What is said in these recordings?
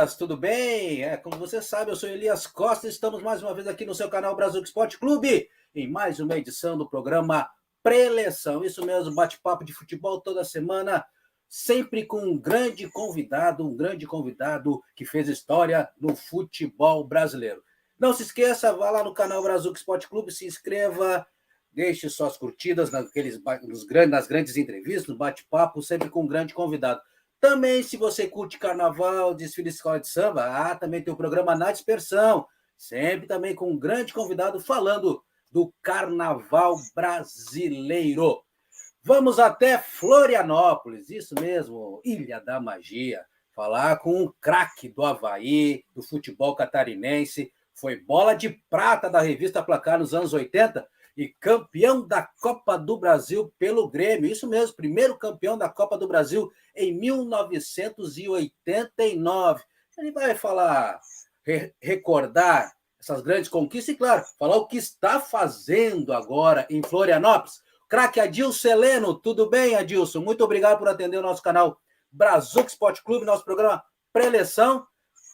Elias, tudo bem? Como você sabe, eu sou Elias Costa e estamos mais uma vez aqui no seu canal Brasil Esporte Clube, em mais uma edição do programa Preleção. Isso mesmo, bate-papo de futebol toda semana, sempre com um grande convidado que fez história no futebol brasileiro. Não se esqueça, vá lá no canal Brasil Esporte Clube, se inscreva, deixe suas curtidas nas grandes entrevistas, no bate-papo, sempre com um grande convidado. Também, se você curte carnaval, desfile de escola de samba, também tem o programa Na Dispersão, sempre também com um grande convidado falando do carnaval brasileiro. Vamos até Florianópolis, isso mesmo, Ilha da Magia, falar com um craque do Avaí, do futebol catarinense, foi bola de prata da revista Placar nos anos 80 e campeão da Copa do Brasil pelo Grêmio. Isso mesmo, primeiro campeão da Copa do Brasil em 1989. Ele vai falar, recordar essas grandes conquistas e, claro, falar o que está fazendo agora em Florianópolis. Craque Adilson Heleno, tudo bem, Adilson? Muito obrigado por atender o nosso canal Brazuca Esporte Clube, nosso programa Preleção,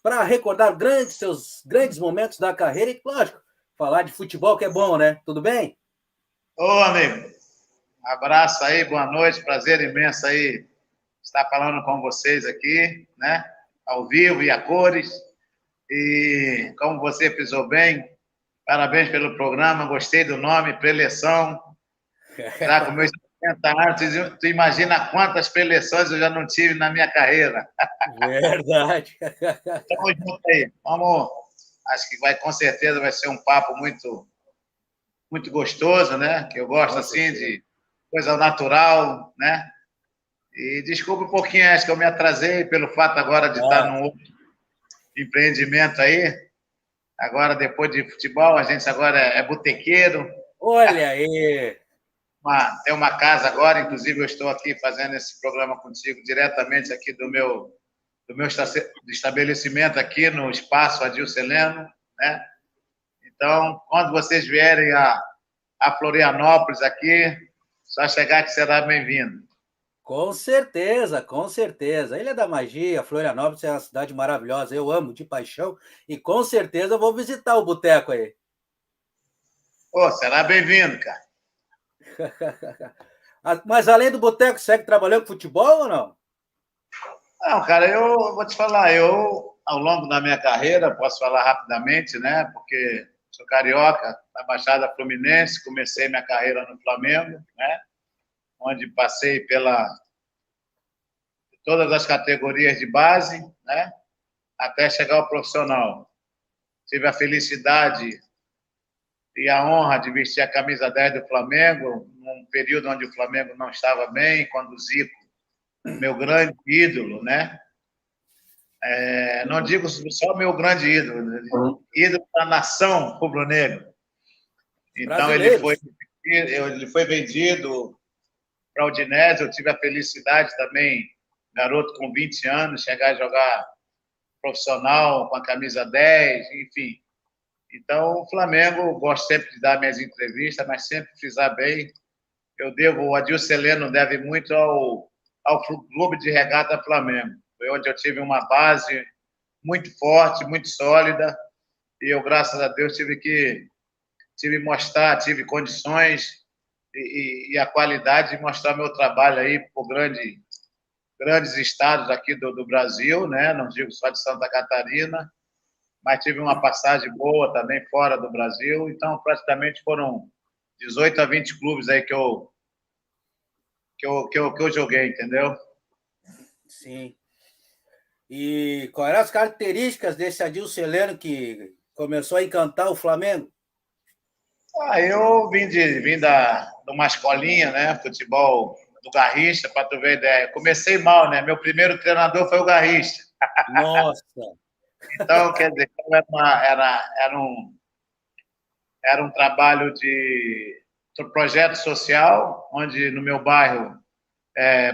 para recordar seus grandes momentos da carreira e, lógico, falar de futebol, que é bom, né? Tudo bem? Ô, amigo, abraço aí, boa noite, prazer imenso aí estar falando com vocês aqui, né? Ao vivo e a cores. E como você frisou bem, parabéns pelo programa, gostei do nome, Preleção. Já com meus 70 anos, tu imagina quantas preleções eu já não tive na minha carreira. Verdade. Tamo junto aí, vamos. Acho que com certeza vai ser um papo muito gostoso, né? Que eu gosto assim de coisa natural, né? E desculpa um pouquinho, acho que eu me atrasei pelo fato agora de estar num outro empreendimento aí. Agora, depois de futebol, a gente agora é botequeiro. Olha aí! Tem uma casa agora, inclusive eu estou aqui fazendo esse programa contigo diretamente aqui do meu estabelecimento aqui no Espaço Adilson Heleno, né? Então, quando vocês vierem a Florianópolis aqui, só chegar que será bem-vindo. Com certeza, com certeza. Ilha da Magia, Florianópolis é uma cidade maravilhosa, eu amo de paixão e com certeza eu vou visitar o boteco aí. Pô, será bem-vindo, cara. Mas além do boteco, segue trabalhando com futebol ou não? Não, cara, eu vou te falar, ao longo da minha carreira, posso falar rapidamente, né? Porque sou carioca, da Baixada Fluminense, comecei minha carreira no Flamengo, né? Onde passei todas as categorias de base, né? Até chegar ao profissional. Tive a felicidade e a honra de vestir a camisa 10 do Flamengo, num período onde o Flamengo não estava bem, quando o Zico, meu grande ídolo, né? Não digo só meu grande ídolo, ídolo da nação rubro-negra. Então, ele foi vendido para o Udinese. Eu tive a felicidade também, garoto com 20 anos, chegar a jogar profissional com a camisa 10, enfim. Então, o Flamengo, gosto sempre de dar minhas entrevistas, mas sempre frisar bem. O Adilson Heleno deve muito ao Clube de Regata Flamengo. Foi onde eu tive uma base muito forte, muito sólida, e eu, graças a Deus, tive condições e a qualidade de mostrar meu trabalho aí por grandes estados aqui do Brasil, né? Não digo só de Santa Catarina, mas tive uma passagem boa também fora do Brasil. Então, praticamente foram 18 a 20 clubes aí que eu joguei, entendeu? Sim. E quais eram as características desse Adilson Heleno que começou a encantar o Flamengo? Eu vim de uma escolinha, né? Futebol do Garrincha, para tu ver ideia. Comecei mal, né? Meu primeiro treinador foi o Garrincha. Nossa! Então, quer dizer, era um trabalho de projeto social, onde no meu bairro,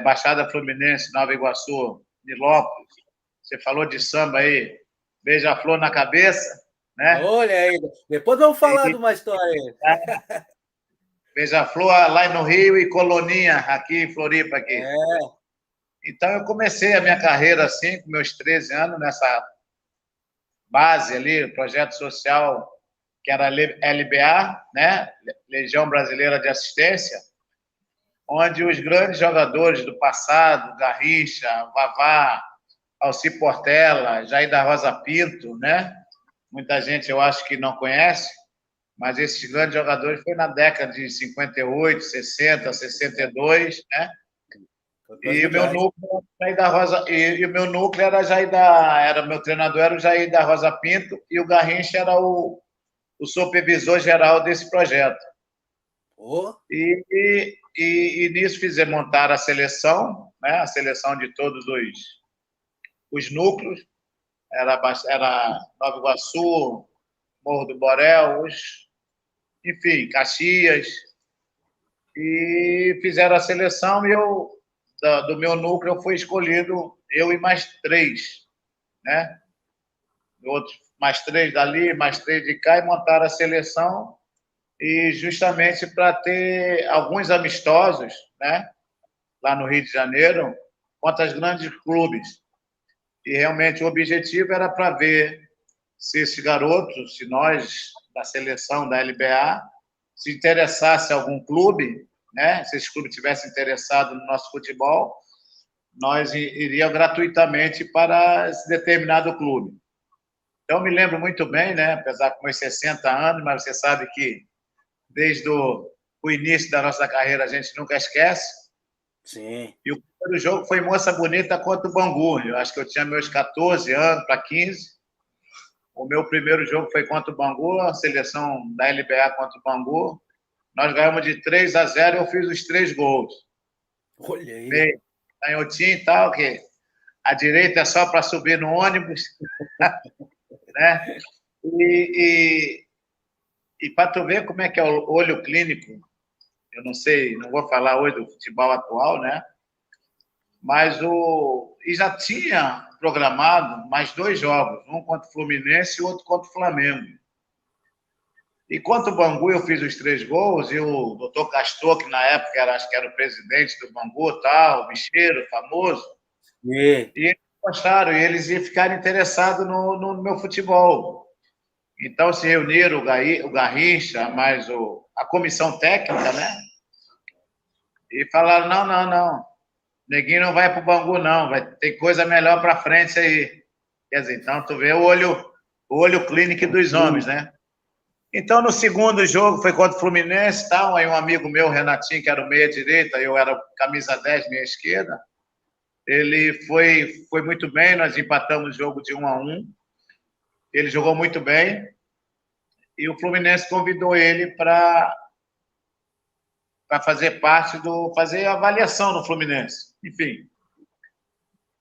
Baixada Fluminense, Nova Iguaçu, Nilópolis, você falou de samba aí, beija-flor na cabeça, né? Olha aí, depois vamos falar de uma história aí. Beija-flor lá no Rio e Coloninha aqui em Floripa. Aqui. Então, eu comecei a minha carreira assim, com meus 13 anos, base ali, projeto social, que era a LBA, né? Legião Brasileira de Assistência, onde os grandes jogadores do passado, Garrincha, Vavá, Alci Portela, Jair da Rosa Pinto, né? Muita gente eu acho que não conhece, mas esses grandes jogadores foi na década de 58, 60, 62, né? E o meu núcleo era da Rosa, e o meu núcleo era Jair era meu treinador era o Jair da Rosa Pinto e o Garrincha era o supervisor geral desse projeto. Oh. E nisso fizemos montar a seleção, né? A seleção de todos os núcleos, era Nova Iguaçu, Morro do Borel, enfim, Caxias, e fizeram a seleção e do meu núcleo eu fui escolhido, eu e mais 3, né? Outros, mais 3 dali, mais 3 de cá, e montaram a seleção, e justamente para ter alguns amistosos, né? Lá no Rio de Janeiro, contra os grandes clubes. E realmente o objetivo era para ver se esses garotos, se nós, da seleção da LBA, se interessasse algum clube, né? Se esse clube tivesse interessado no nosso futebol, nós iríamos gratuitamente para esse determinado clube. Então, eu me lembro muito bem, né? Apesar de meus 60 anos, mas você sabe que desde o início da nossa carreira a gente nunca esquece. Sim. E o primeiro jogo foi Moça Bonita contra o Bangu. Eu acho que eu tinha meus 14 anos para 15. O meu primeiro jogo foi contra o Bangu, a seleção da LBA contra o Bangu. Nós ganhamos de 3-0 e eu fiz os 3 gols. Olha aí. Meio canhotinho e tal, que a direita é só para subir no ônibus. Né? E para tu ver como é que é o olho clínico, eu não sei, não vou falar hoje do futebol atual, né? Mas e já tinha programado mais 2 jogos, um contra o Fluminense e outro contra o Flamengo. E contra o Bangu eu fiz os 3 gols, e o doutor Castor, que na época acho que era o presidente do Bangu, tal, o bicheiro famoso, e eles gostaram, e eles iam ficar interessados no meu futebol. Então se reuniram o Garrincha, mais a comissão técnica, né? E falaram, não. Neguinho não vai para o Bangu, não. Vai ter coisa melhor para frente aí. Quer dizer, então, tu vê o olho clínico dos homens, né? Então, no segundo jogo, foi contra o Fluminense, tal. Aí um amigo meu, Renatinho, que era o meia-direita, eu era camisa 10, meia esquerda. Ele foi muito bem, nós empatamos o jogo de 1-1. Ele jogou muito bem. E o Fluminense convidou ele para fazer parte fazer avaliação no Fluminense. Enfim.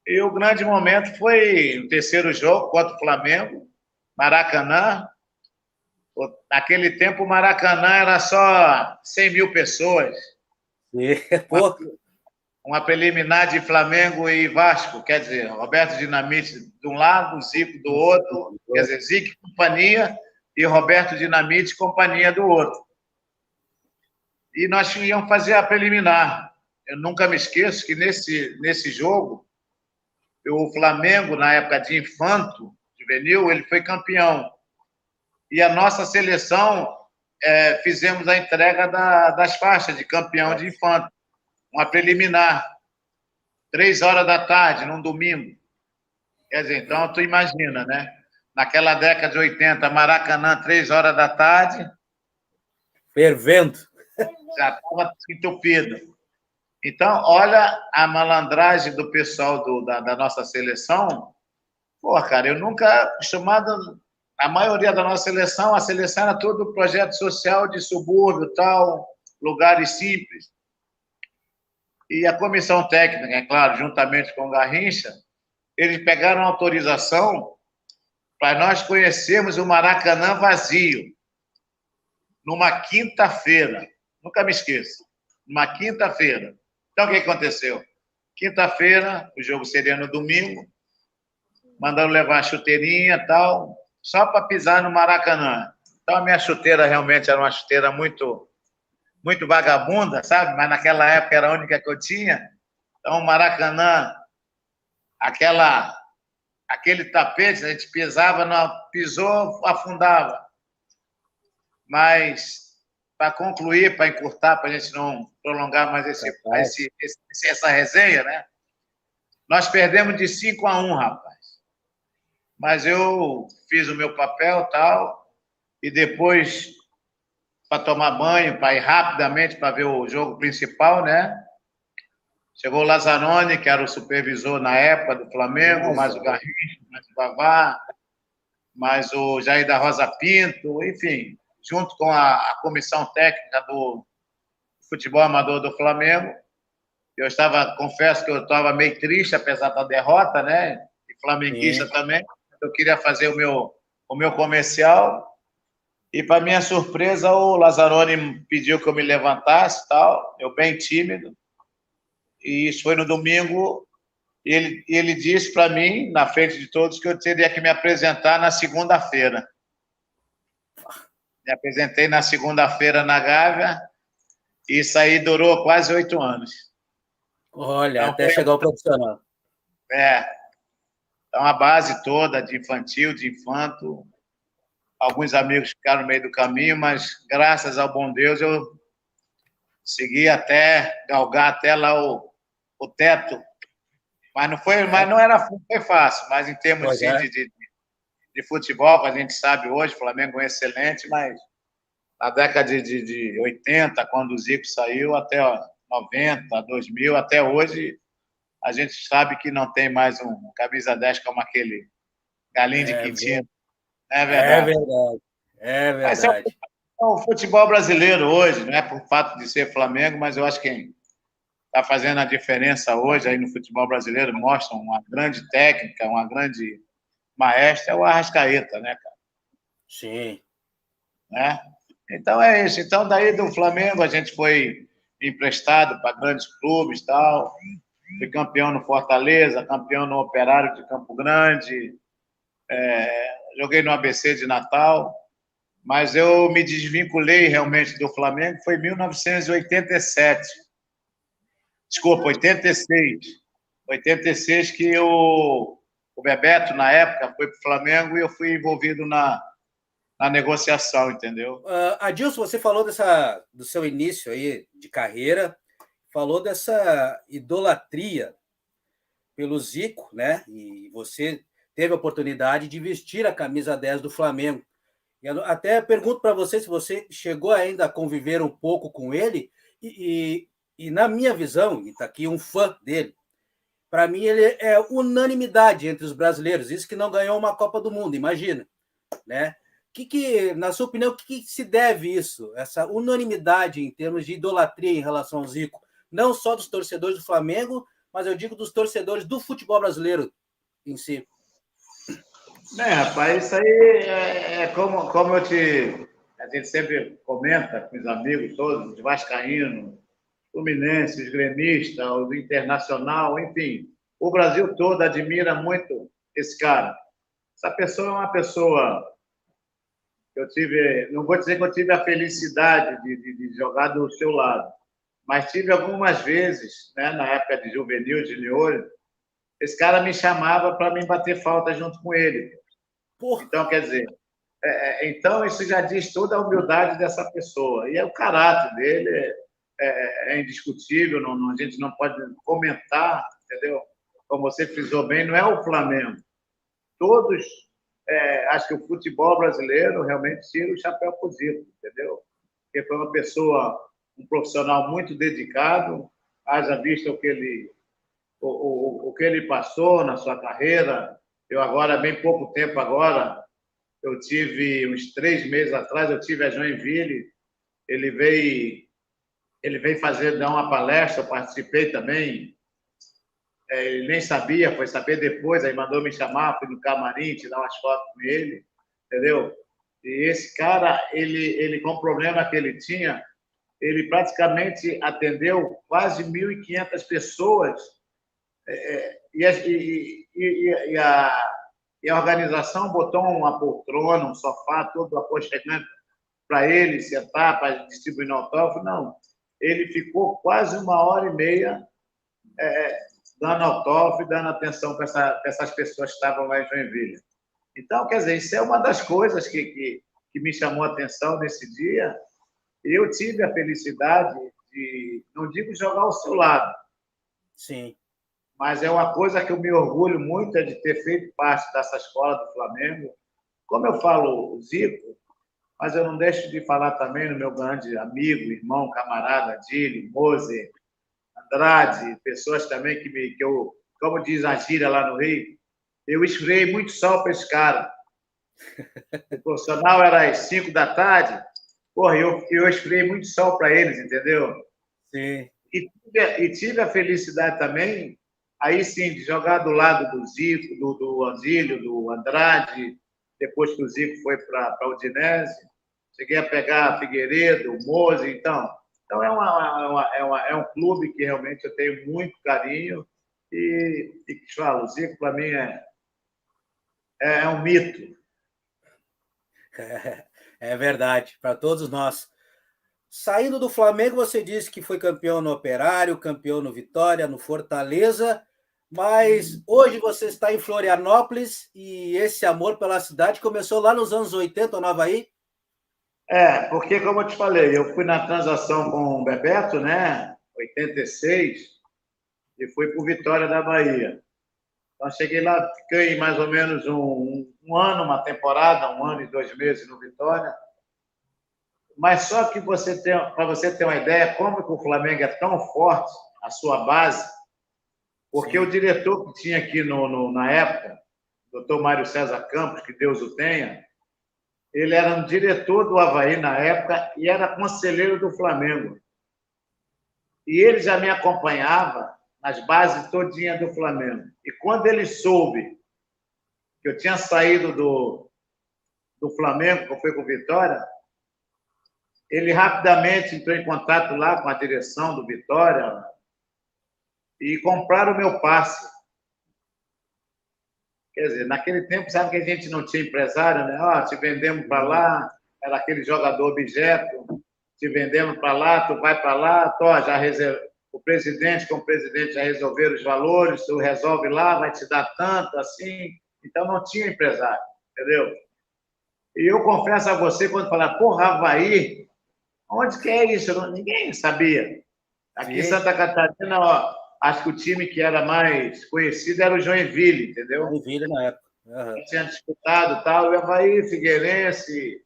E o grande momento foi o terceiro jogo contra o Flamengo, Maracanã. Naquele tempo, o Maracanã era só 100 mil pessoas. É pouco. Uma preliminar de Flamengo e Vasco, quer dizer, Roberto Dinamite de um lado, Zico do outro, quer dizer, Zico e companhia, e Roberto Dinamite e companhia do outro. E nós íamos fazer a preliminar. Eu nunca me esqueço que nesse jogo, o Flamengo, na época de infanto, juvenil, ele foi campeão. E a nossa seleção, fizemos a entrega das faixas de campeão de infanto. Uma preliminar. 3h da tarde, num domingo. Quer dizer, então, tu imagina, né? Naquela década de 80, Maracanã, 3h da tarde. Fervendo. Já estava entupido. Então, olha a malandragem do pessoal da nossa seleção. Pô, cara, eu nunca acostumado. A maioria da nossa seleção, a seleção era todo projeto social de subúrbio, tal, lugares simples. E a comissão técnica, é claro, juntamente com o Garrincha, eles pegaram autorização para nós conhecermos o Maracanã vazio, numa quinta-feira. Nunca me esqueço. Numa quinta-feira. Então, o que aconteceu? Quinta-feira, o jogo seria no domingo, mandaram levar a chuteirinha e tal, só para pisar no Maracanã. Então, a minha chuteira realmente era uma chuteira muito, muito vagabunda, sabe? Mas naquela época era a única que eu tinha. Então, o Maracanã, aquela aquele tapete, a gente pisava, pisou, afundava. Mas, para concluir, para encurtar, para a gente não prolongar mais essa resenha, né? Nós perdemos de 5-1, rapaz. Mas eu fiz o meu papel tal, e depois, para tomar banho, para ir rapidamente para ver o jogo principal, né? Chegou o Lazzaroni, que era o supervisor na época do Flamengo, mais o Garrincha, mais o Vavá, mais o Jair da Rosa Pinto, enfim, junto com a comissão técnica do futebol amador do Flamengo. Confesso que eu estava meio triste, apesar da derrota, né? E flamenguista também. Eu queria fazer o meu comercial. E, para minha surpresa, o Lazzaroni pediu que eu me levantasse, tal. Eu bem tímido. E isso foi no domingo. E ele disse para mim, na frente de todos, que eu teria que me apresentar na segunda-feira. Me apresentei na segunda-feira na Gávea. E isso aí durou quase 8 anos. Olha, então, até chegar ao profissional. Então, a base toda de infantil, de infanto. Alguns amigos ficaram no meio do caminho, mas, graças ao bom Deus, eu segui até galgar até lá o teto. Mas não foi fácil. Mas em termos de futebol, que a gente sabe hoje, o Flamengo é excelente, mas na década de 80, quando o Zico saiu, até 90, 2000, até hoje, a gente sabe que não tem mais um camisa 10 como aquele Galinho de Quintino. É verdade. É verdade. É o futebol brasileiro hoje, não é por fato de ser Flamengo, mas eu acho que quem está fazendo a diferença hoje aí no futebol brasileiro, mostra uma grande técnica, uma grande maestra, é o Arrascaeta, né, cara? Sim. Né? Então é isso. Então, daí do Flamengo, a gente foi emprestado para grandes clubes e tal. Fui campeão no Fortaleza, campeão no Operário de Campo Grande, joguei no ABC de Natal, mas eu me desvinculei realmente do Flamengo, foi em 1987. Desculpa, 86. 86 que o Bebeto, na época, foi para o Flamengo e eu fui envolvido na negociação, entendeu? Adilson, você falou do seu início aí de carreira, falou dessa idolatria pelo Zico, né? E você teve a oportunidade de vestir a camisa 10 do Flamengo. E até pergunto para você se você chegou ainda a conviver um pouco com ele e na minha visão, e está aqui um fã dele, para mim ele é unanimidade entre os brasileiros, isso que não ganhou uma Copa do Mundo, imagina, né? Na sua opinião, o que se deve isso, essa unanimidade em termos de idolatria em relação ao Zico? Não só dos torcedores do Flamengo, mas eu digo dos torcedores do futebol brasileiro em si. Rapaz, isso aí é como a gente sempre comenta com os amigos todos, os vascaínos, fluminenses, gremistas, o Internacional, enfim. O Brasil todo admira muito esse cara. Essa pessoa é uma pessoa que eu tive, não vou dizer que eu tive a felicidade de jogar do seu lado, mas tive algumas vezes, né, na época de juvenil, junior, esse cara me chamava para me bater falta junto com ele. Então, quer dizer, então isso já diz toda a humildade dessa pessoa. E o caráter dele é indiscutível, a gente não pode comentar, entendeu? Como você frisou bem, não é o Flamengo. Todos, acho que o futebol brasileiro realmente tira o chapéu pro Zico, entendeu? Porque foi uma pessoa, um profissional muito dedicado, haja visto o que ele passou na sua carreira. Eu agora, bem pouco tempo agora, eu tive uns 3 meses atrás, eu tive a Joinville, ele veio dar uma palestra, eu participei também, ele nem sabia, foi saber depois, aí mandou me chamar, fui no camarim, tirar umas fotos com ele, entendeu? E esse cara, ele com o problema que ele tinha, ele praticamente atendeu quase 1.500 pessoas, e a organização botou uma poltrona, um sofá todo aconchegante para ele sentar, para distribuir no autógrafo. Não, ele ficou quase 1h30 dando autógrafo e dando atenção para essas pessoas que estavam lá em Joinville. Então, quer dizer, isso é uma das coisas que me chamou a atenção nesse dia. Eu tive a felicidade de, não digo jogar ao seu lado, Sim. mas é uma coisa que eu me orgulho muito é de ter feito parte dessa escola do Flamengo. Como eu falo o Zico, mas eu não deixo de falar também no meu grande amigo, irmão, camarada, Adílio, Moser, Andrade, pessoas também que eu, como diz a gíria lá no Rio, eu esfriei muito sol para esse cara. O profissional era às 5 da tarde, porra, eu esfriei muito sol para eles, entendeu? Sim. E tive a felicidade também, aí sim, de jogar do lado do Zico, do Anzílio, do Andrade, depois que o Zico foi para o Udinese. Cheguei a pegar Figueiredo, Moza, então é um clube que realmente eu tenho muito carinho e que te falo, o Zico para mim é um mito. É verdade, para todos nós. Saindo do Flamengo, você disse que foi campeão no Operário, campeão no Vitória, no Fortaleza, mas hoje você está em Florianópolis e esse amor pela cidade começou lá nos anos 80 no Avaí? Porque, como eu te falei, eu fui na transação com o Bebeto, né, 86, e fui para o Vitória da Bahia. Então, cheguei lá, fiquei mais ou menos um ano, uma temporada, 1 ano e 2 meses no Vitória. Mas só que para você ter uma ideia, como que o Flamengo é tão forte, a sua base, porque Sim. o diretor que tinha aqui na época, o doutor Mário César Campos, que Deus o tenha, ele era um diretor do Avaí na época e era conselheiro do Flamengo. E ele já me acompanhava nas bases todinha do Flamengo. E quando ele soube que eu tinha saído do Flamengo, que eu fui com o Vitória, ele rapidamente entrou em contato lá com a direção do Vitória e compraram o meu passe. Quer dizer, naquele tempo, sabe que a gente não tinha empresário, né? Ó, te vendemos para lá, era aquele jogador objeto, te vendemos para lá, tu vai para lá, já o presidente com o presidente já resolveram os valores, tu resolve lá, vai te dar tanto, assim. Então, não tinha empresário, entendeu? E eu confesso a você, quando falar, porra, Avaí, onde que é isso? Ninguém sabia. Aqui em Sim. Santa Catarina, ó, acho que o time que era mais conhecido era o Joinville, entendeu? Joinville na época. Uhum. Tinha disputado tal, o Avaí, Figueirense,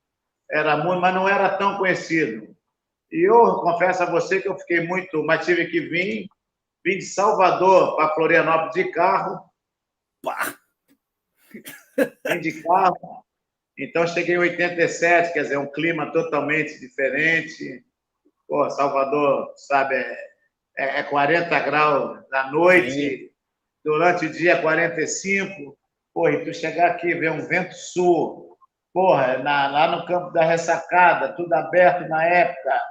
era muito, mas não era tão conhecido. E eu confesso a você que eu fiquei muito, mas tive que vim de Salvador para Florianópolis de carro. Pá! Vim de carro. Então, cheguei em 87, quer dizer, um clima totalmente diferente. Pô, Salvador, sabe, é 40 graus da noite, Sim. durante o dia 45. Pô, e tu chegar aqui e ver um vento sul, porra, lá no campo da Ressacada, tudo aberto na época,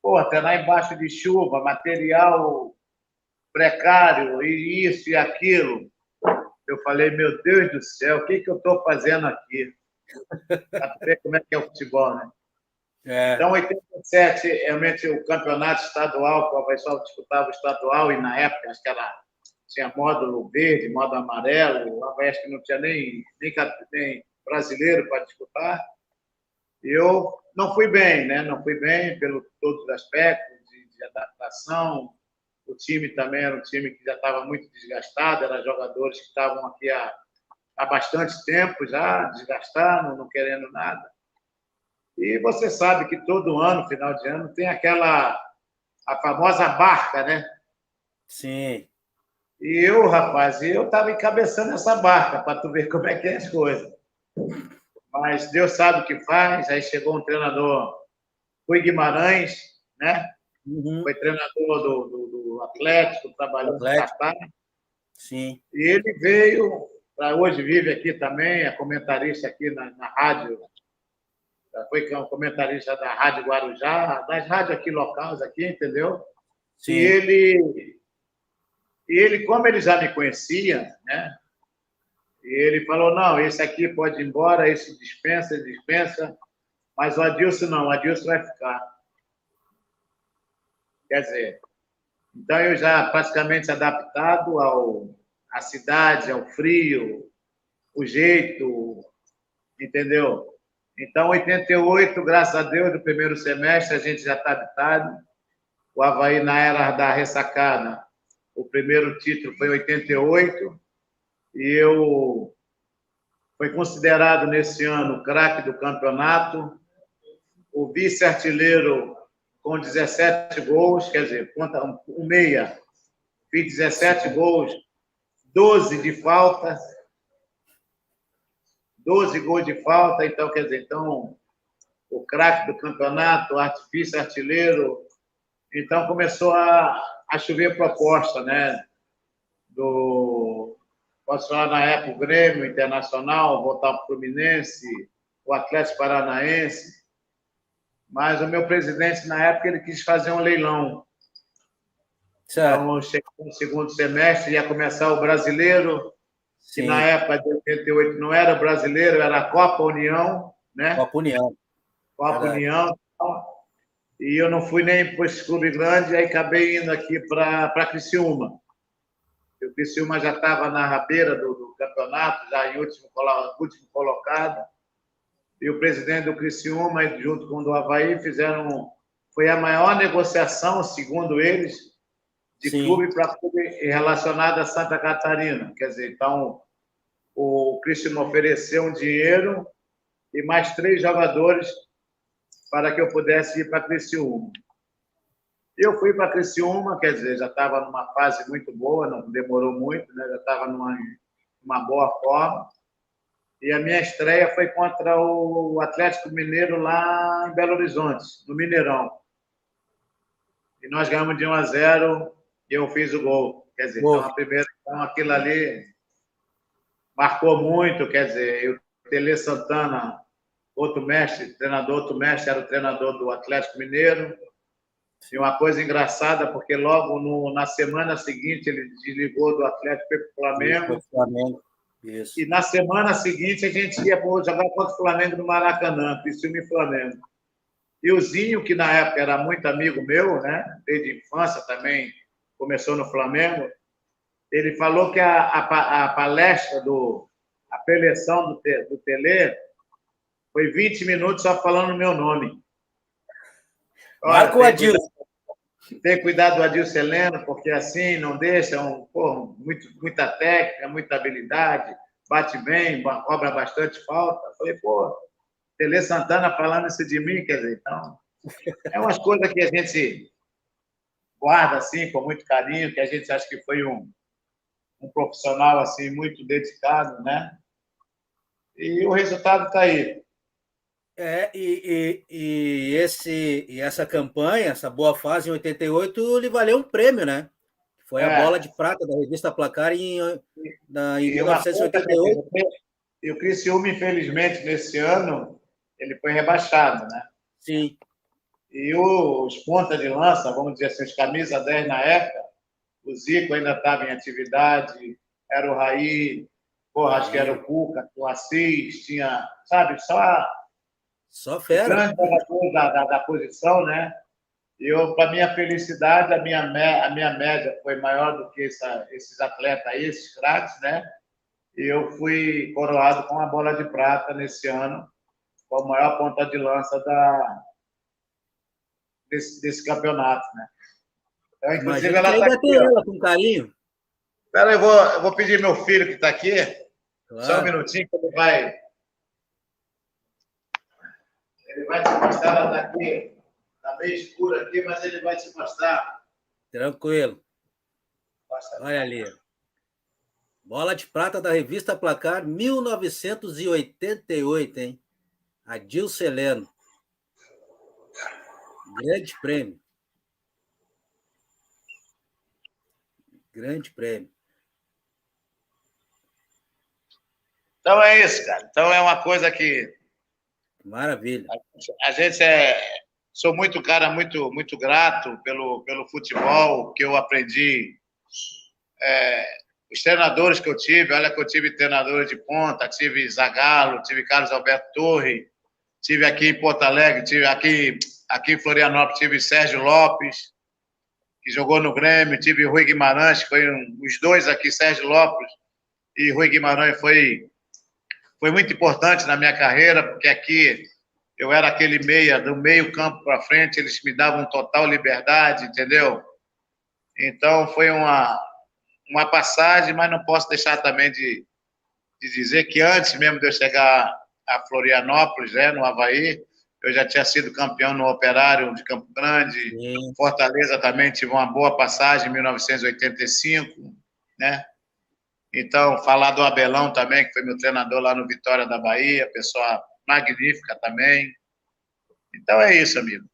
porra, até lá embaixo de chuva, material precário, e isso e aquilo. Eu falei, meu Deus do céu, o que eu estou fazendo aqui? Para ver como é que é o futebol, né? É. Então, em 87, realmente, o campeonato estadual, que o pessoal disputava o estadual, e na época, acho que tinha módulo verde, módulo amarelo, o Havaí que não tinha nem brasileiro para disputar. E eu não fui bem, né? Não fui bem pelo todos os aspectos de adaptação. O time também era um time que já estava muito desgastado, eram jogadores que estavam aqui há bastante tempo já, desgastados, não querendo nada. E você sabe que todo ano, final de ano, tem a famosa barca, né? Sim. E eu, rapaz, eu estava encabeçando essa barca para tu ver como é que é as coisas. Mas Deus sabe o que faz. Aí chegou um treinador, foi Guimarães, né? Uhum. Foi treinador do Atlético, trabalhou no Catar. Sim. E ele veio, hoje vive aqui também, é comentarista aqui na rádio, foi comentarista da Rádio Guarujá, das rádios aqui locais, aqui, entendeu? Sim. E ele, como ele já me conhecia, né? E ele falou, não, esse aqui pode ir embora, esse dispensa, mas o Adilson não, o Adilson vai ficar. Quer dizer, Então, eu já praticamente adaptado à cidade, ao frio, o jeito, entendeu? Então, 88, graças a Deus, no primeiro semestre, a gente já está habitado. O Avaí, na era da ressacada, o primeiro título foi em 88, e eu fui considerado, nesse ano, o craque do campeonato, o vice-artilheiro com 17 gols, quer dizer, conta um meia, fiz 17 gols, 12 de falta, 12 gols de falta, então, quer dizer, então, o craque do campeonato, vice-artilheiro, então começou a chover proposta, né? Posso falar na época, o Grêmio Internacional, voltar para o Fluminense, o Atlético Paranaense, mas o meu presidente, na época, ele quis fazer um leilão. Certo. Então, chegou no segundo semestre, ia começar o Brasileiro, que na época de 88 não era o Brasileiro, era a Copa União, né? Copa União. Copa União. E eu não fui nem para esse clube grande, aí acabei indo aqui para Criciúma. O Criciúma já estava na rabeira do campeonato, já em último colocado. E o presidente do Criciúma, junto com o do Avaí, foi a maior negociação, segundo eles, de clube para clube relacionado a Santa Catarina. Quer dizer, então, o Criciúma ofereceu um dinheiro e mais 3 jogadores para que eu pudesse ir para Criciúma. Eu fui para Criciúma, quer dizer, já estava numa fase muito boa, não demorou muito, né? Já estava numa boa forma. E a minha estreia foi contra o Atlético Mineiro lá em Belo Horizonte, no Mineirão. E nós ganhamos de 1-0 e eu fiz o gol. Quer dizer, então aquilo ali marcou muito, quer dizer, o Tele Santana, outro mestre era o treinador do Atlético Mineiro. E uma coisa engraçada, porque logo na semana seguinte ele desligou do Atlético para o Flamengo. Isso. E na semana seguinte a gente ia jogar contra o Flamengo no Maracanã, Criciúma e Flamengo. E o Zinho, que na época era muito amigo meu, né? Desde a infância também, começou no Flamengo, ele falou que a palestra a preleção do Tele foi 20 minutos só falando o meu nome. Marca o Adilson. Tem cuidado do Adilson Heleno, porque assim não deixa, muita técnica, muita habilidade, bate bem, cobra bastante falta. Eu falei, Tele Santana falando isso de mim, quer dizer, então, é umas coisas que a gente guarda assim, com muito carinho, que a gente acha que foi um profissional assim muito dedicado, né? E o resultado está aí. E essa campanha, essa boa fase em 88, lhe valeu um prêmio, né? Foi a bola de prata da revista Placar em 1988. E o Criciúma, infelizmente, nesse ano, ele foi rebaixado, né? Sim. E os pontas de lança, vamos dizer assim, os camisa 10 na época, o Zico ainda estava em atividade, era o Raí, acho que era o Cuca, o Assis, tinha, sabe, só fera. Grande jogador da posição, né? E para minha felicidade, a minha média foi maior do que esses atletas aí, esses craques, né? E eu fui coroado com a bola de prata nesse ano, com a maior ponta de lança desse campeonato, né? Então, inclusive, ela está aqui. Ela com carinho. Espera, eu vou pedir meu filho que está aqui, só um minutinho que ele vai te mostrar, ela está aqui, está meio escuro aqui, mas ele vai te mostrar. Tranquilo. Olha ali. Bola de prata da revista Placar, 1988, hein? Adilson Heleno. Grande prêmio. Grande prêmio. Então é isso, cara. Então é uma coisa que... Maravilha. A gente sou muito grato pelo futebol que eu aprendi. Os treinadores que eu tive, olha que eu tive treinadores de ponta, tive Zagallo, tive Carlos Alberto Torre, tive aqui em Porto Alegre, tive aqui em Florianópolis, tive Sérgio Lopes. que jogou no Grêmio, tive Rui Guimarães, que foi os dois aqui, Sérgio Lopes e Rui Guimarães, foi muito importante na minha carreira, porque aqui eu era aquele meia, do meio campo para frente, eles me davam total liberdade, entendeu? Então foi uma passagem, mas não posso deixar também de dizer que antes mesmo de eu chegar a Florianópolis, né, no Avaí, eu já tinha sido campeão no Operário de Campo Grande, Sim. Fortaleza também tive uma boa passagem em 1985, né? Então, falar do Abelão também, que foi meu treinador lá no Vitória da Bahia, pessoa magnífica também. Então é isso, amigo.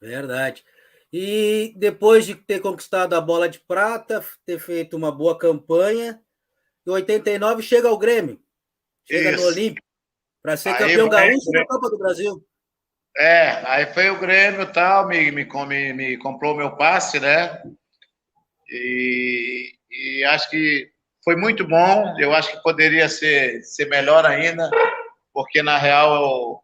Verdade. E depois de ter conquistado a bola de prata, ter feito uma boa campanha, em 89 chega ao Grêmio, chega no Isso. Olímpico, para ser Aí campeão gaúcho da Copa do Brasil. aí foi o Grêmio e tal, me comprou meu passe, né? E acho que foi muito bom. Eu acho que poderia ser melhor ainda, porque na real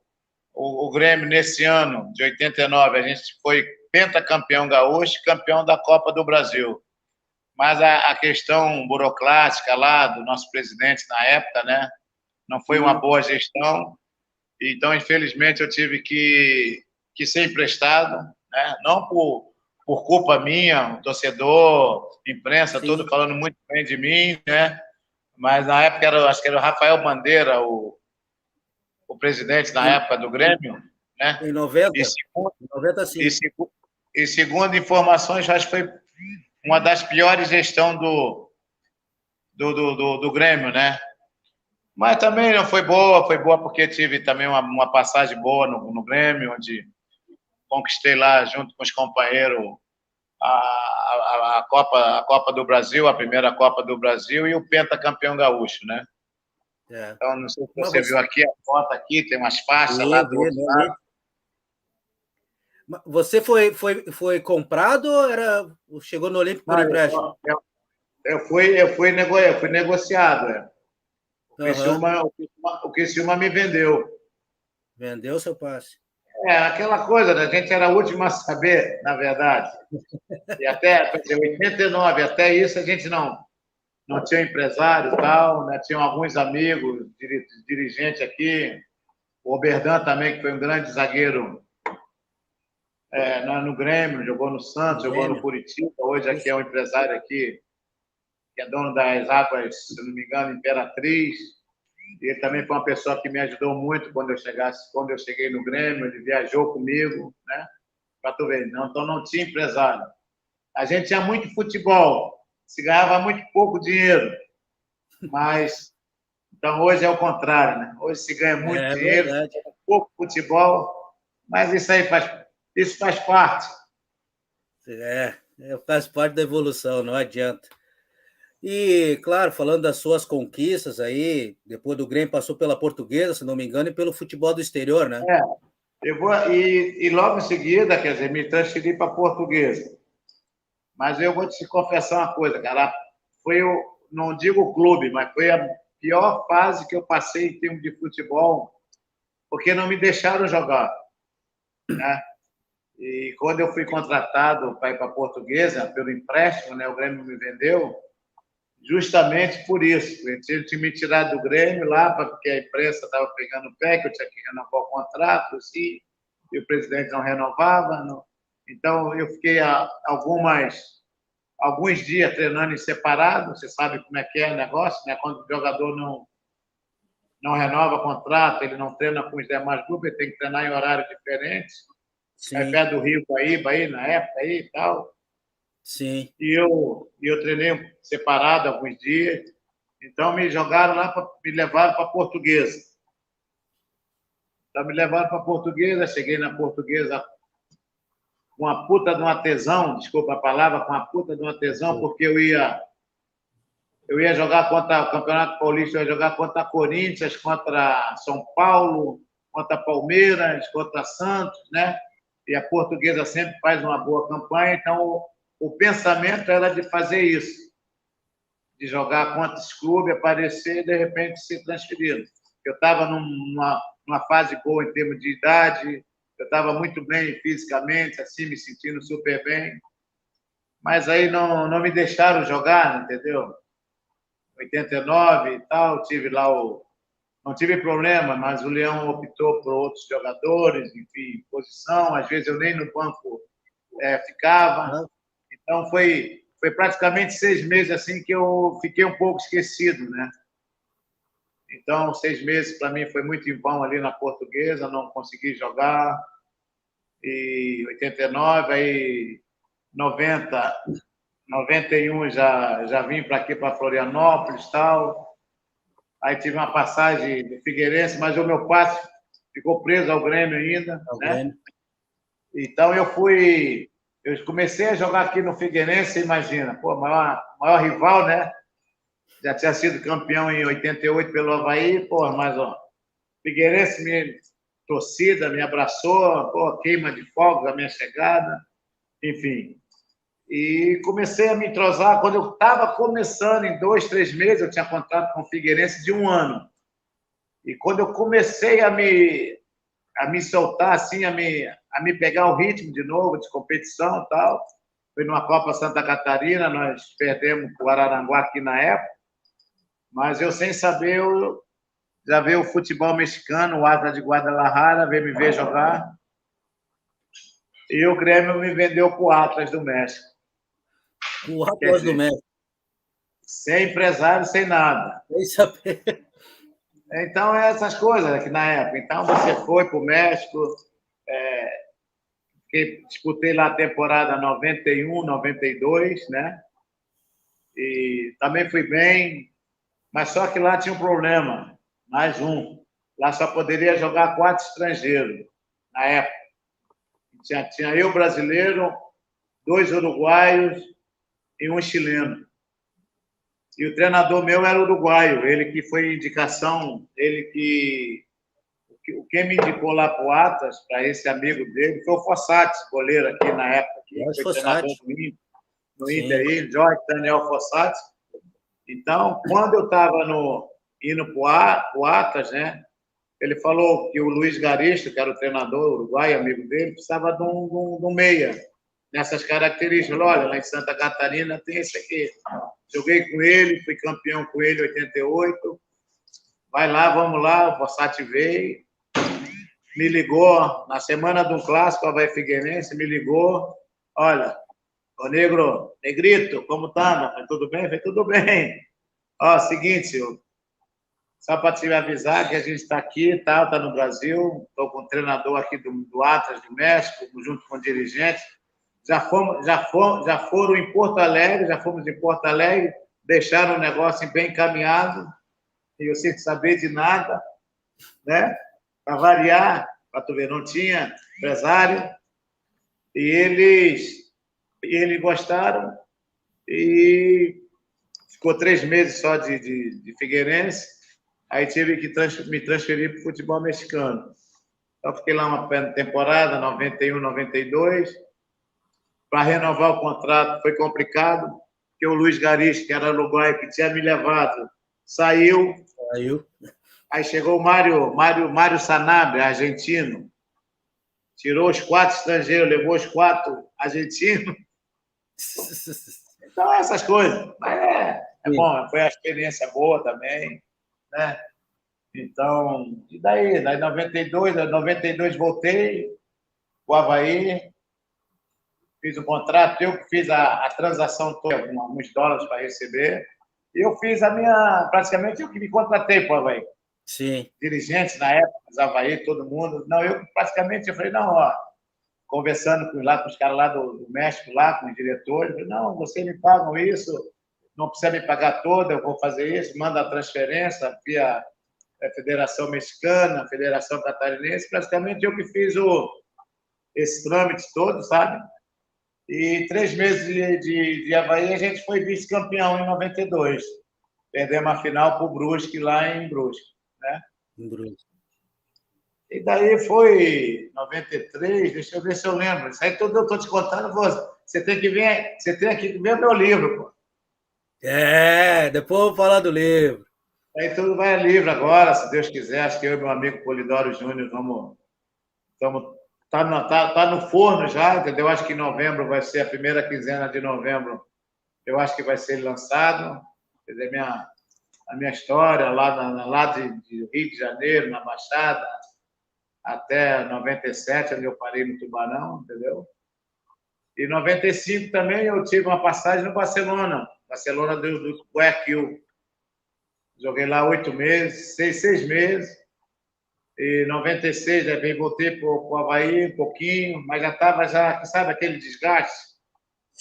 o Grêmio nesse ano de 89 a gente foi pentacampeão gaúcho, campeão da Copa do Brasil. Mas a questão burocrática lá do nosso presidente na época, né, não foi uma boa gestão. Então, infelizmente, eu tive que ser emprestado, né? Não por culpa minha, o torcedor, imprensa, Sim. todo falando muito bem de mim, né? Mas na época, acho que era o Rafael Bandeira, o presidente na época do Grêmio, né? Em 90? E segundo, 90, sim. e segundo informações, acho que foi uma das piores gestões do Grêmio, né? Mas também não foi boa porque tive também uma passagem boa no Grêmio, onde conquistei lá, junto com os companheiros, a Copa do Brasil, a primeira Copa do Brasil e o pentacampeão gaúcho, né? É. Então, não sei se Mas você viu aqui, a foto aqui, tem umas faixas lá do outro né? lado. Você foi comprado ou chegou no Olímpico por Não, empréstimo? eu fui negociado. O Criciúma me vendeu. Vendeu seu passe. Aquela coisa, né? A gente era a última a saber, na verdade. E até, quer dizer, 89, até isso a gente não tinha empresário e tal, né? Tinham alguns amigos, dirigentes aqui. O Oberdan também, que foi um grande zagueiro no Grêmio, jogou no Santos, jogou no Curitiba. Hoje aqui é um empresário aqui, que é dono das águas, se não me engano, Imperatriz. E ele também foi uma pessoa que me ajudou muito quando eu cheguei no Grêmio. Ele viajou comigo, né? Para tu ver. Então não tinha empresário. A gente tinha muito futebol, se ganhava muito pouco dinheiro, mas então hoje é o contrário, né? Hoje se ganha muito dinheiro, pouco futebol, mas isso faz parte. Faz parte da evolução, não adianta. E, claro, falando das suas conquistas aí, depois do Grêmio passou pela Portuguesa, se não me engano, e pelo futebol do exterior, né? E logo em seguida, quer dizer, me transferi para a Portuguesa. Mas eu vou te confessar uma coisa, cara. Não digo clube, mas foi a pior fase que eu passei em termos de futebol, porque não me deixaram jogar, né? E quando eu fui contratado para ir para a Portuguesa, pelo empréstimo, né, o Grêmio me vendeu, justamente por isso. Eu tinha me tirado do Grêmio lá, porque a imprensa estava pegando o pé, que eu tinha que renovar o contrato, assim, e o presidente não renovava. Não. Então, eu fiquei alguns dias treinando em separado. Você sabe como é que é o negócio, né? Quando o jogador não renova contrato, ele não treina com os demais grupos, ele tem que treinar em horários diferentes. É perto do Rio Guaíba, aí, na época, aí, e tal. Sim. E eu treinei separado alguns dias. Então, me jogaram lá, me levaram para a Portuguesa. Então, me levaram para a Portuguesa, cheguei na Portuguesa com uma puta de uma tesão, desculpa a palavra, com uma puta de uma tesão, porque eu ia jogar contra o Campeonato Paulista, eu ia jogar contra Corinthians, contra São Paulo, contra Palmeiras, contra Santos, né? E a Portuguesa sempre faz uma boa campanha, então o pensamento era de fazer isso, de jogar contra esse clube, aparecer e, de repente, ser transferido. Eu estava numa fase boa em termos de idade, eu estava muito bem fisicamente, assim, me sentindo super bem. mas aí não me deixaram jogar, entendeu? 89 e tal, tive lá não tive problema, mas o Leão optou por outros jogadores, enfim, posição, às vezes eu nem no banco ficava. Então foi praticamente 6 meses assim que eu fiquei um pouco esquecido, né? Então 6 meses para mim foi muito em vão ali na Portuguesa, não consegui jogar. E 89, aí 90, 91 já vim para aqui para Florianópolis, tal. Aí tive uma passagem do Figueirense, mas o meu passe ficou preso ao Grêmio ainda, né? Então eu comecei a jogar aqui no Figueirense, imagina, pô, maior rival, né? Já tinha sido campeão em 88 pelo Avaí, pô, mas ó, Figueirense torcida me abraçou, pô, queima de fogos a minha chegada, enfim. E comecei a me entrosar quando eu estava começando, em 2, 3 meses, eu tinha contrato com o Figueirense de 1 ano. E quando eu comecei a me soltar, assim, a me pegar o ritmo de novo, de competição e tal, foi numa Copa Santa Catarina, nós perdemos para o Araranguá aqui na época, mas eu sem saber, eu já veio o futebol mexicano, o Atlas de Guadalajara, veio me ver jogar, e o Grêmio me vendeu para o Atlas do México. O Atlas do México. Sem empresário, sem nada. Sem saber. Então, essas coisas aqui na época. Então, você foi para o México, disputei lá a temporada 91, 92, né? E também fui bem, mas só que lá tinha um problema, mais um. Lá só poderia jogar 4 estrangeiros, na época. Tinha eu brasileiro, 2 uruguaios e 1 chileno. E o treinador meu era uruguaio, ele que foi indicação, quem me indicou lá para o Atlas, para esse amigo dele, foi o Fossati, goleiro aqui na época, que foi treinador do Inter aí, Jorge Daniel Fossati. Então, quando eu estava indo para o Atlas, né, ele falou que o Luiz Garisto, que era o treinador uruguaio, amigo dele, precisava de um meia, nessas características. Olha, lá em Santa Catarina tem esse aqui. Joguei com ele, fui campeão com ele em 88. Vai lá, vamos lá, o Fossati veio, me ligou na semana de um clássico, Avaí Figueirense, me ligou, olha, ô Negrito, como tá? Falei, tudo bem? Falei, tudo bem. Ó, seguinte, só para te avisar que a gente está aqui, tá no Brasil, estou com o treinador aqui do Atlas do México, junto com o dirigente, já foram em Porto Alegre, já fomos em Porto Alegre, deixaram o negócio bem encaminhado, e eu sem saber de nada, né? Para variar, para tu ver, não tinha empresário, e eles gostaram, e ficou 3 meses só de Figueirense, aí tive que me transferir para o futebol mexicano. Então, fiquei lá uma temporada, 91, 92, para renovar o contrato foi complicado, porque o Luiz Garis, que era uruguaio, que tinha me levado, saiu. Aí chegou o Mário Sanabria, argentino. Tirou os 4 estrangeiros, levou os 4 argentinos. Então, essas coisas. Mas é bom, foi uma experiência boa também, né? Então, e daí? Daí, 92 voltei para o Avaí, fiz o contrato, eu que fiz a transação toda, com alguns dólares para receber, e eu fiz praticamente eu que me contratei para o Avaí. Sim. Dirigentes na época, os Avaí, todo mundo. Não, eu falei, não, ó, conversando com os caras lá do México, lá, com os diretores, eu falei, não, vocês me pagam isso, não precisa me pagar toda, eu vou fazer isso, manda a transferência via Federação Mexicana, Federação Catarinense, praticamente eu que fiz esse trâmite todo, sabe? E 3 meses de Avaí, a gente foi vice-campeão em 92. Perdemos a final para o Brusque, lá em Brusque, né? Em Brusque. E daí foi 93, deixa eu ver se eu lembro. Isso aí tudo eu estou te contando, você tem que ver meu livro, pô. Depois eu vou falar do livro. Aí tudo vai livre agora, se Deus quiser. Acho que eu e meu amigo Polidoro Júnior estamos tá no forno já, entendeu? Acho que em novembro vai ser a primeira quinzena de novembro. Eu acho que vai ser lançado. Quer dizer, a minha história lá de Rio de Janeiro, na Baixada, até 97, onde eu parei no Tubarão, entendeu? E em 95 também eu tive uma passagem no Barcelona do Guayaquil. Joguei lá 8 meses, 6 meses. E em 96 voltei para o Avaí um pouquinho, mas já estava, sabe, aquele desgaste?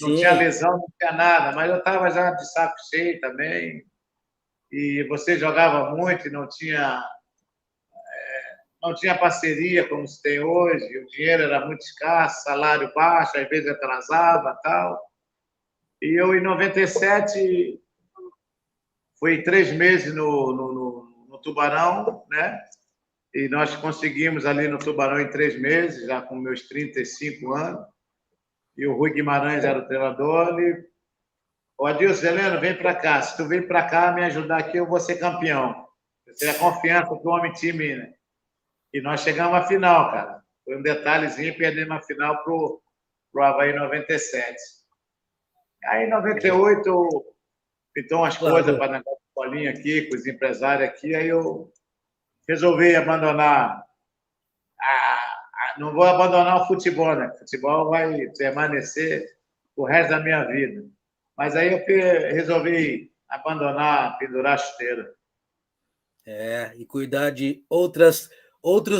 Não tinha Sim. lesão, não tinha nada, mas eu estava já de saco cheio também. E você jogava muito e não tinha parceria como se tem hoje, o dinheiro era muito escasso, salário baixo, às vezes atrasava tal. E eu, em 97, fui 3 meses no Tubarão, né? E nós conseguimos ali no Tubarão em 3 meses, já com meus 35 anos. E o Rui Guimarães era o treinador. E, ô, Adilson, Heleno, vem para cá. Se tu vem para cá me ajudar aqui, eu vou ser campeão. Você é a confiança que o homem tinha em mim, né? E nós chegamos à final, cara. Foi um detalhezinho, perdemos a final pro Avaí 97. Aí, em 98, pintou umas coisas para negócio de bolinha aqui, com os empresários aqui, aí eu resolvi abandonar. Não vou abandonar o futebol, né? O futebol vai permanecer o resto da minha vida. Mas aí eu resolvi abandonar, pendurar a chuteira. E cuidar de outros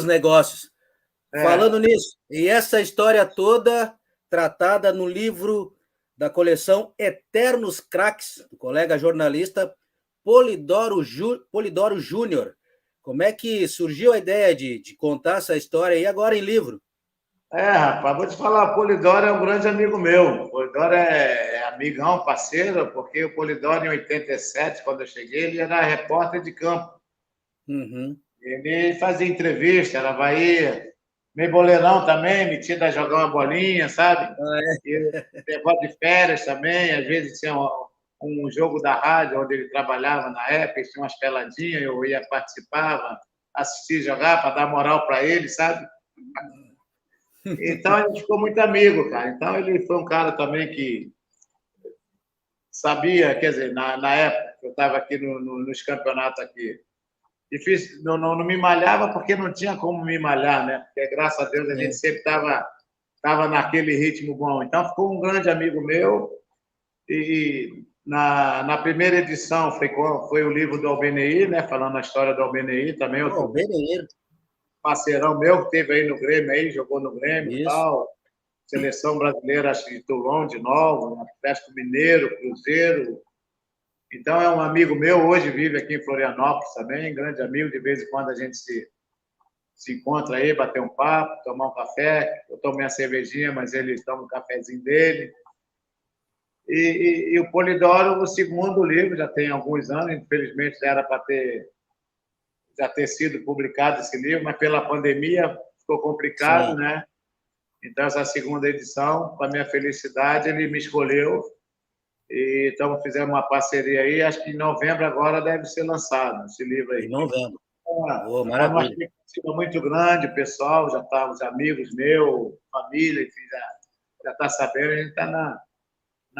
negócios. Falando nisso, e essa história toda tratada no livro da coleção Eternos Craques, do colega jornalista Polidoro Júnior. Como é que surgiu a ideia de contar essa história aí agora em livro? Rapaz, vou te falar, o Polidoro é um grande amigo meu. O Polidoro é amigão, parceiro, porque o Polidoro, em 87, quando eu cheguei, ele era repórter de campo. Uhum. Ele fazia entrevista, era Bahia, meio boleirão também, metido a jogar uma bolinha, sabe? E negócio de férias também, às vezes tinha um jogo da rádio onde ele trabalhava na época, tinha umas peladinhas, eu ia participava, assistir jogar para dar moral para ele, sabe? Então a gente ficou muito amigo, cara. Então ele foi um cara também que sabia, quer dizer, na época que eu estava aqui nos campeonatos aqui, difícil, não me malhava porque não tinha como me malhar, né? Porque, graças a Deus, a gente sempre estava naquele ritmo bom. Então, ficou um grande amigo meu. E na primeira edição foi o livro do Albenei, né? Falando a história do Albenei, também outro parceirão meu que teve aí no Grêmio, aí, jogou no Grêmio e tal. Seleção brasileira, acho que de Toulon, de novo, Atlético Mineiro, Cruzeiro. Então, é um amigo meu, hoje vive aqui em Florianópolis também, grande amigo, de vez em quando a gente se encontra aí, bater um papo, tomar um café. Eu tomo minha cervejinha, mas ele toma um cafezinho dele. E o Polidoro, o segundo livro, já tem alguns anos, infelizmente já era para já ter sido publicado esse livro, mas pela pandemia ficou complicado, né? Então, essa segunda edição, para minha felicidade, ele me escolheu. E então fizemos uma parceria aí, acho que em novembro agora deve ser lançado esse livro aí. Em novembro. Uma expectativa muito grande, o pessoal já está, os amigos meus, família, enfim, já está sabendo, a gente está na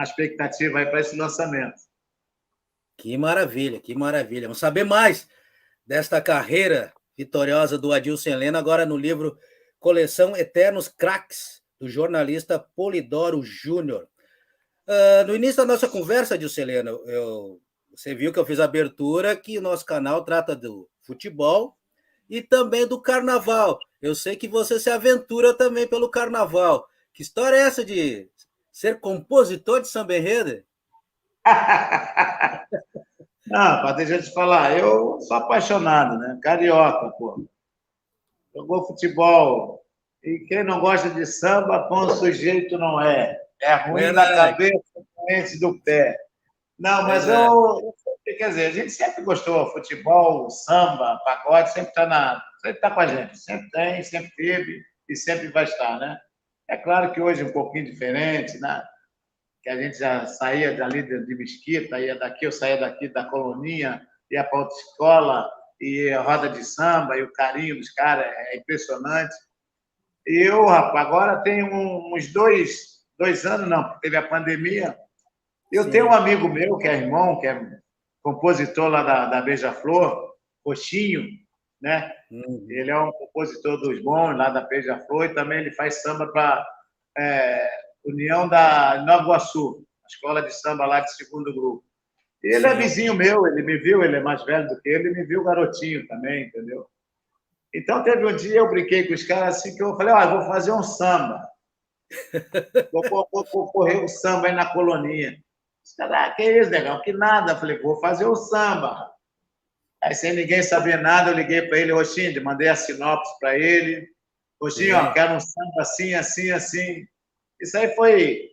expectativa aí para esse lançamento. Que maravilha, que maravilha. Vamos saber mais desta carreira vitoriosa do Adilson Heleno, agora no livro Coleção Eternos Craques, do jornalista Polidoro Júnior. No início da nossa conversa, Adilson Heleno, você viu que eu fiz a abertura que o nosso canal trata do futebol e também do carnaval. Eu sei que você se aventura também pelo carnaval. Que história é essa de ser compositor de samba-enredo? Não, deixa eu te falar, eu sou apaixonado, né? Carioca, pô. Jogou futebol. E quem não gosta de samba, bom sujeito não é. É ruim da cabeça, doente do pé. Não, mas quer dizer, a gente sempre gostou. Futebol, samba, pagode, sempre está com a gente. Sempre tem, sempre teve e sempre vai estar, né? É claro que hoje é um pouquinho diferente, né? Que a gente já saía dali de Mesquita, ia daqui, eu saía daqui da Coloninha, ia para outra escola, e a roda de samba, e o carinho dos caras é impressionante. E eu, rapaz, agora tem uns dois anos, não, porque teve a pandemia. Eu tenho um Sim. amigo meu, que é irmão, que é compositor lá da Beija-Flor, Coxinho, né? Uhum. Ele é um compositor dos bons lá da Beija-Flor e também ele faz samba para União da Nova Iguaçu, a escola de samba lá de segundo grupo. E ele é Sim. vizinho meu, ele me viu, ele é mais velho do que ele me viu garotinho também, entendeu? Então teve um dia eu brinquei com os caras assim que eu falei, ó, vou fazer um samba, vou correr um samba aí na colonia. Os caras, que isso, legal? Que nada. Eu falei, vou fazer o samba. Aí, sem ninguém saber nada, eu liguei para ele, Roxinho, mandei a sinopse para ele. Roxinho, ó, Sim. quero um samba assim, assim, assim. Isso aí foi,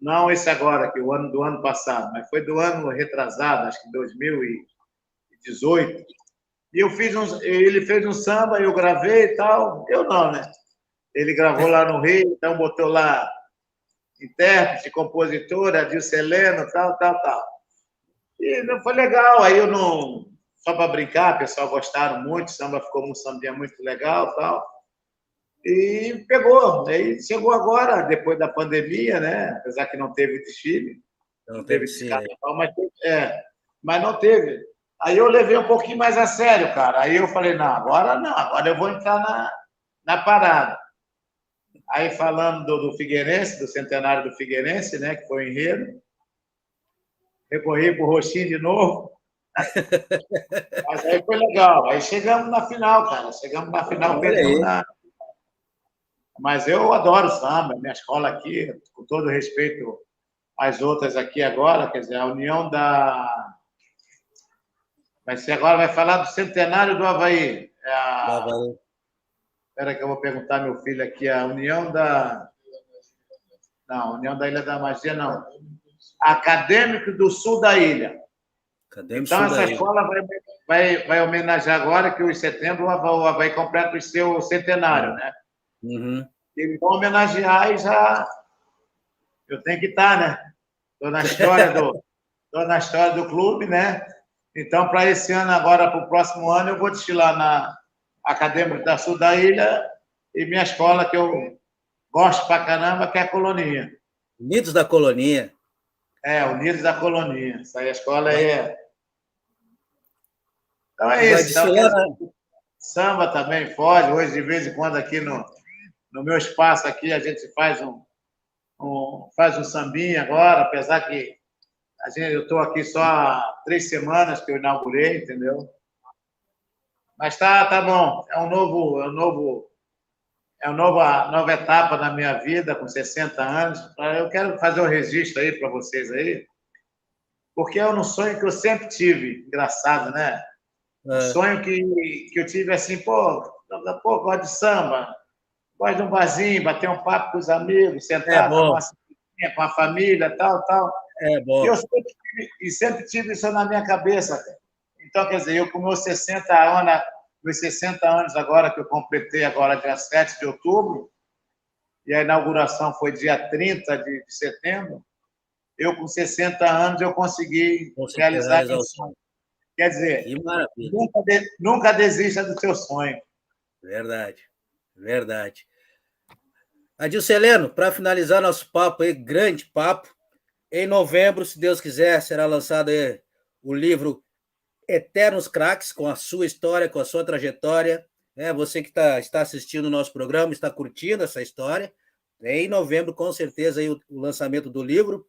não esse agora, que o ano do ano passado, mas foi do ano retrasado, acho que 2018. E ele fez um samba, eu gravei e tal. Eu não, né? Ele gravou lá no Rio, então botou lá intérprete, compositora, Adilson Heleno, tal, tal, tal. E não foi legal. Aí eu não. Só para brincar, o pessoal gostaram muito, o samba ficou um sambinha muito legal tal. E pegou. Aí chegou agora, depois da pandemia, né? Apesar que não teve desfile, Não não teve teve desfile. carnaval, mas não teve. Aí eu levei um pouquinho mais a sério, cara. Aí eu falei, não, agora eu vou entrar na parada. Aí falando do Figueirense, do centenário do Figueirense, né? Que foi o enredo. Recorri para o Roxinho de novo. Mas aí foi legal. Aí chegamos na final, cara. Chegamos na final, Olha perdemos aí. na. Mas eu adoro samba, minha escola aqui, com todo respeito às outras aqui agora, quer dizer, a União da. Vai ser agora, vai falar do centenário do Havaí. Do Havaí. Espera que eu vou perguntar ao meu filho aqui, a União da. Não, União da Ilha da Magia, não. Acadêmico do Sul da Ilha. Cadê o Então, sul essa daí? escola vai homenagear agora que, em setembro, o Havaí completa o seu centenário, né? Uhum. Eles vão homenagear e já. Eu tenho que estar, né? Estou na história do clube, né? Então, para esse ano, agora, para o próximo ano, eu vou desfilar na Acadêmica da Sul da Ilha e minha escola, que eu gosto pra caramba, que é a Colonia. Unidos da Colonia. Unidos da Colonia. Essa aí, a escola Vai, aí é. Então é vai isso. Então, quer desfilar, dizer, né? samba também pode. Hoje, de vez em quando, aqui no meu espaço, aqui, a gente faz um sambinha agora, apesar que eu estou aqui só há 3 semanas que eu inaugurei, entendeu? Mas tá bom. É uma nova etapa na minha vida, com 60 anos. Eu quero fazer um registro aí para vocês aí, porque é um sonho que eu sempre tive. Engraçado, né? Um É, sonho que eu tive assim, pô, gosto de samba, gosto de um barzinho, bater um papo com os amigos, é sentar, tomar bom, uma cervejinha com a família, tal, tal. é E eu bom. sempre tive isso na minha cabeça, cara. Então, quer dizer, eu com meus 60 anos agora, que eu completei agora dia 7 de outubro, e a inauguração foi dia 30 de setembro, eu com 60 anos eu consegui Conseguiu realizar realizar meu o sonho. sonho. Quer dizer, Que maravilha. nunca desista do seu sonho. Verdade, verdade. Adilson Heleno, para finalizar nosso papo aí, grande papo, em novembro, se Deus quiser, será lançado aí o livro Eternos Craques, com a sua história, com a sua trajetória. Você que está assistindo o nosso programa, está curtindo essa história. Em novembro, com certeza, aí o lançamento do livro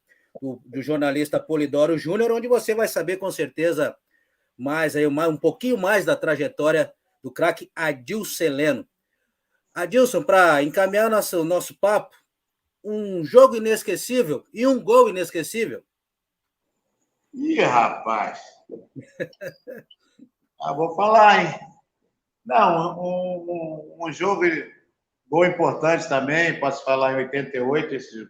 do jornalista Polidoro Júnior, onde você vai saber com certeza mais aí, um pouquinho mais da trajetória do craque Adilson Heleno. Adilson, para encaminhar nosso papo, um jogo inesquecível e um gol inesquecível. Ih, rapaz. Vou falar, hein? Não, um jogo gol importante também, posso falar em 88, esse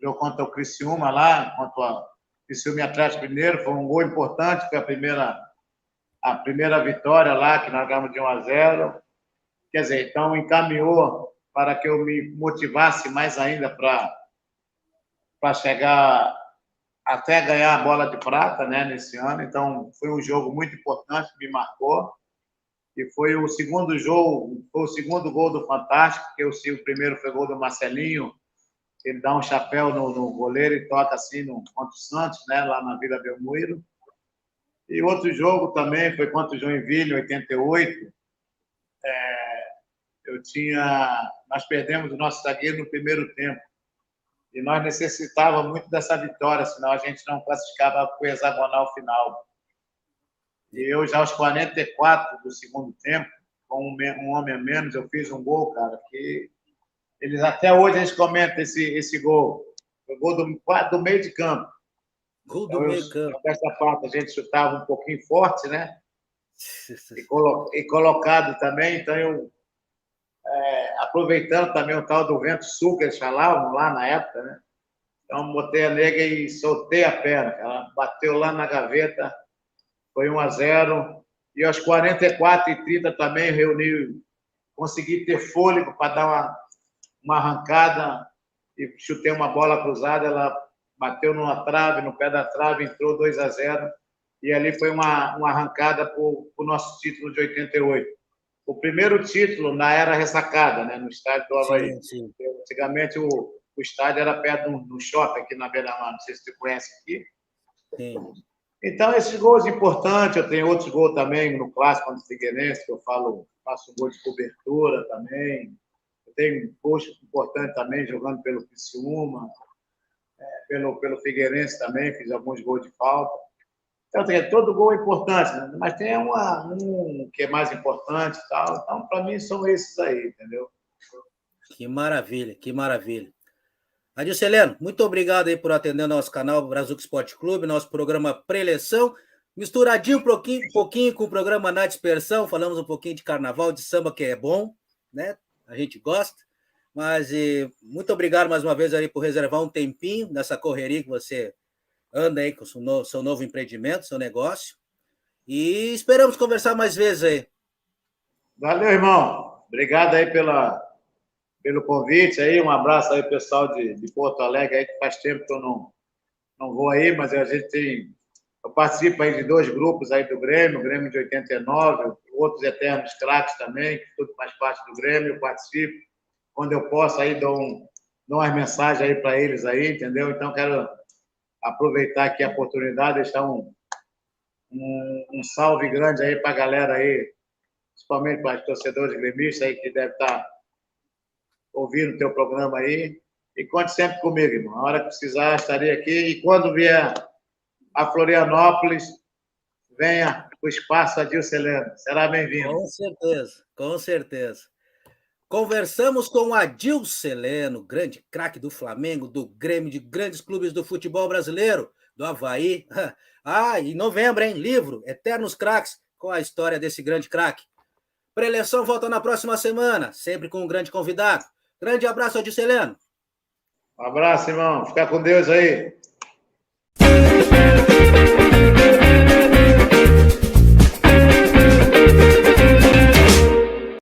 jogo contra o Criciúma lá, contra o Criciúma e Atlético Mineiro, foi um gol importante, foi a primeira vitória lá, que nós ganhamos de 1-0. Quer dizer, então encaminhou para que eu me motivasse mais ainda para chegar até ganhar a bola de prata, né, nesse ano. Então, foi um jogo muito importante, me marcou. E foi o segundo jogo, foi o segundo gol do Fantástico, porque o primeiro foi gol do Marcelinho, ele dá um chapéu no goleiro e toca assim contra o Santos, né, lá na Vila Belmiro. E outro jogo também foi contra o Joinville, em 88. Nós perdemos o nosso zagueiro no primeiro tempo. E nós necessitávamos muito dessa vitória, senão a gente não classificava para o hexagonal final. E eu, já aos 44 do segundo tempo, com um homem a menos, eu fiz um gol, cara, que eles até hoje eles comentam esse gol. O gol do meio de campo. Gol do meio campo. Dessa parte a gente chutava um pouquinho forte, né? E colocado também, então eu aproveitando também o tal do vento sul que eles falavam lá na época, né? Então botei a nega e soltei a perna. Ela bateu lá na gaveta, foi 1-0. E aos 44h30 também consegui ter fôlego para dar uma arrancada e chutei uma bola cruzada, ela bateu numa trave, no pé da trave, entrou 2-0. E ali foi uma arrancada para o nosso título de 88. O primeiro título na era ressacada, né, no estádio do Avaí. Sim. Antigamente o estádio era perto do shopping aqui na Beira-Mar, não sei se você conhece aqui. Sim. Então, esses gols importantes, eu tenho outros gols também no clássico contra o Figueirense, que eu faço um gol de cobertura também. Eu tenho gols importantes também, jogando pelo Criciúma, pelo Figueirense também, fiz alguns gols de falta. Então, todo gol é importante, né? Mas tem um que é mais importante e tal. Então, para mim, são esses aí, entendeu? Que maravilha, que maravilha. Adilson Heleno, muito obrigado aí por atender nosso canal Brazuca Esporte Clube, nosso programa Preleção, misturadinho um pouquinho com o programa Na Dispersão, falamos um pouquinho de carnaval, de samba, que é bom, né? A gente gosta, mas muito obrigado mais uma vez aí por reservar um tempinho nessa correria que você anda aí com o seu novo empreendimento, seu negócio, e esperamos conversar mais vezes aí. Valeu, irmão. Obrigado aí pelo convite aí, um abraço aí pessoal de Porto Alegre aí, que faz tempo que eu não vou aí, mas eu participo aí de 2 grupos aí do Grêmio, o Grêmio de 89, outros eternos craques também, que tudo faz parte do Grêmio, eu participo. Quando eu posso aí dou umas mensagens aí para eles aí, entendeu? Então quero aproveitar aqui a oportunidade, deixar um salve grande aí para a galera aí, principalmente para os torcedores gremistas aí que devem estar ouvindo o teu programa aí. E conte sempre comigo, irmão. A hora que precisar, estarei aqui. E quando vier a Florianópolis, venha o Espaço Adilson Heleno. Será bem-vindo. Com certeza, com certeza. Conversamos com o Adilson Heleno, grande craque do Flamengo, do Grêmio, de grandes clubes do futebol brasileiro, do Avaí. Em novembro, hein? Livro Eternos Craques, com a história desse grande craque. Preleção volta na próxima semana, sempre com um grande convidado. Grande abraço, Adilson Heleno. Um abraço, irmão. Fica com Deus aí.